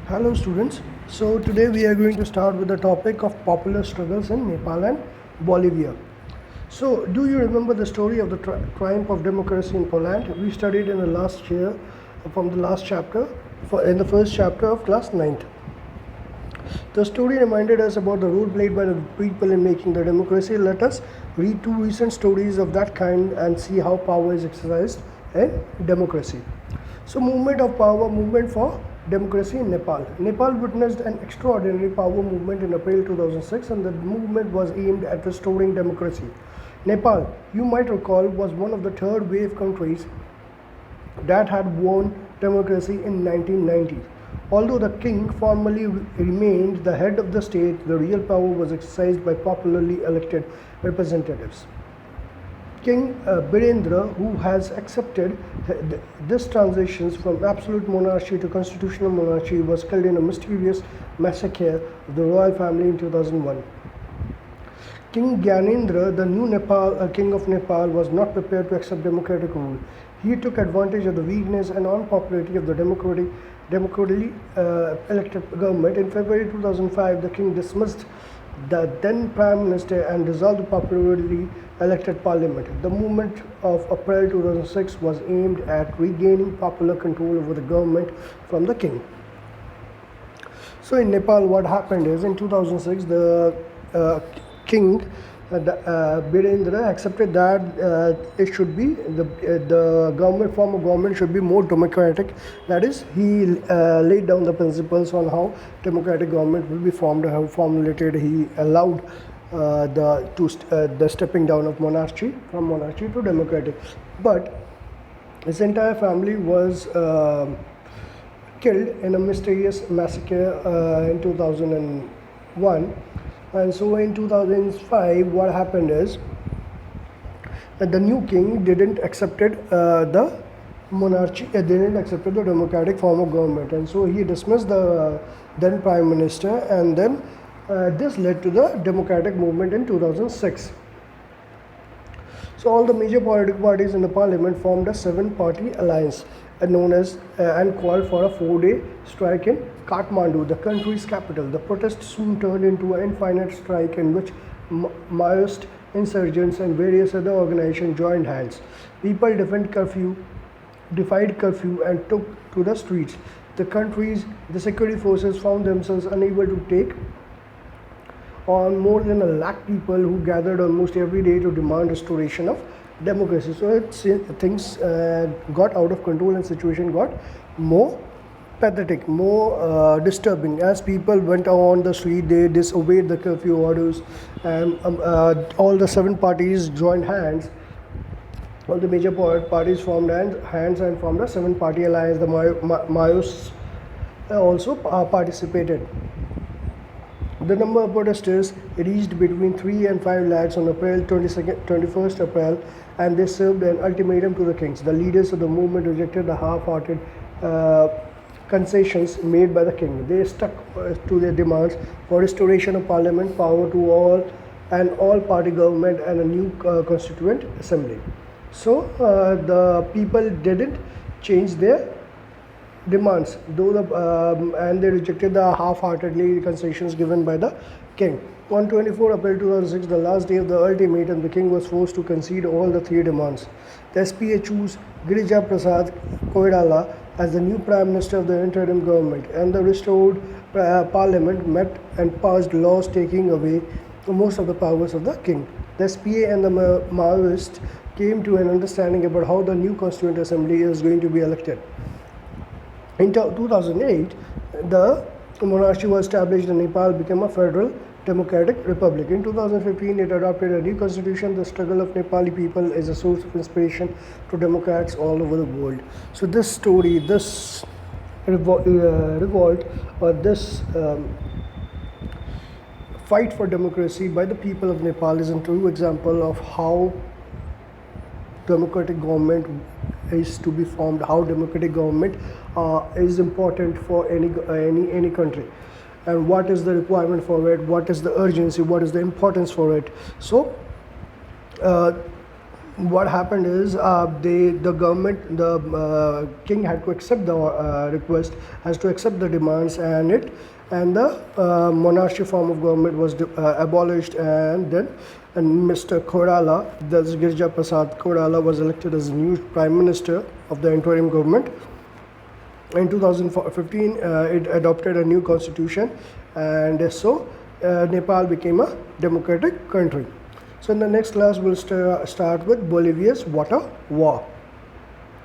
Hello students. So today we are going to start with the topic of popular struggles in Nepal and Bolivia. So do you remember the story of the triumph of democracy in Poland? We studied in the last year from the last chapter in the first chapter of class 9th. The story reminded us about the role played by the people in making the democracy. Let us read two recent stories of that kind and see how power is exercised in democracy. So movement of power, movement for democracy in Nepal. Nepal witnessed an extraordinary power movement in April 2006 and the movement was aimed at restoring democracy. Nepal, you might recall, was one of the third wave countries that had won democracy in 1990. Although the king formally remained the head of the state, the real power was exercised by popularly elected representatives. King Birendra, who has accepted this transition from absolute monarchy to constitutional monarchy, was killed in a mysterious massacre of the royal family in 2001. King Gyanendra, the new king of Nepal, was not prepared to accept democratic rule. He took advantage of the weakness and unpopularity of the democratically elected government. In February 2005, the king dismissed the then Prime Minister and dissolved the popularly elected parliament. The movement of April 2006 was aimed at regaining popular control over the government from the king. So in Nepal, what happened is in 2006, the king Birendra accepted that it should be the form of government should be more democratic. That is, he laid down the principles on how democratic government will be formed, how formulated. He allowed the stepping down of monarchy from monarchy to democratic. But his entire family was killed in a mysterious massacre in 2001. And so in 2005, what happened is that the new king didn't accepted the monarchy, didn't accept the democratic form of government, and so he dismissed the then prime minister, and then this led to the democratic movement in 2006. So all the major political parties in the parliament formed a 7-party alliance known as and called for a 4-day strike in Kathmandu, the country's capital. The protest soon turned into an infinite strike in which Maoist insurgents and various other organizations joined hands. People defied curfew and took to the streets. The security forces found themselves unable to take on more than 1 lakh people who gathered almost every day to demand restoration of democracy. So things got out of control and situation got more pathetic, more disturbing. As people went on the street, they disobeyed the curfew orders, and all the 7 parties joined hands. All the major parties formed hands and formed a 7-party alliance. The Maoists also participated. The number of protesters reached between 3 and 5 lakhs on April 21st April, and they served an ultimatum to the kings. The leaders of the movement rejected the half-hearted concessions made by the king. They stuck to their demands for restoration of parliament, power to all, an all-party government, and a new constituent assembly. So the people didn't change their demands, and they rejected the half-heartedly concessions given by the king. On 24 April 2006, the last day of the ultimatum, the king was forced to concede all the 3 demands. The SPA chose Girija Prasad Koirala as the new prime minister of the interim government, and the restored parliament met and passed laws taking away most of the powers of the king. The SPA and the Maoists came to an understanding about how the new constituent assembly is going to be elected. In 2008, the monarchy was established and Nepal became a federal democratic republic. In 2015, it adopted a new constitution. The struggle of Nepali people is a source of inspiration to Democrats all over the world. So this story, this revolt, or this fight for democracy by the people of Nepal is a true example of how democratic government is to be formed, how democratic government is important for any country, and what is the requirement for it, what is the urgency, what is the importance for it. So what happened is the government, the king had to accept the request, has to accept the demands, and the monarchy form of government was abolished, and then and Mr. Kodala, that's Girja Prasad Kodala, was elected as new prime minister of the interim government. In 2015, it adopted a new constitution, and so Nepal became a democratic country. So in the next class, we'll start with Bolivia's water war.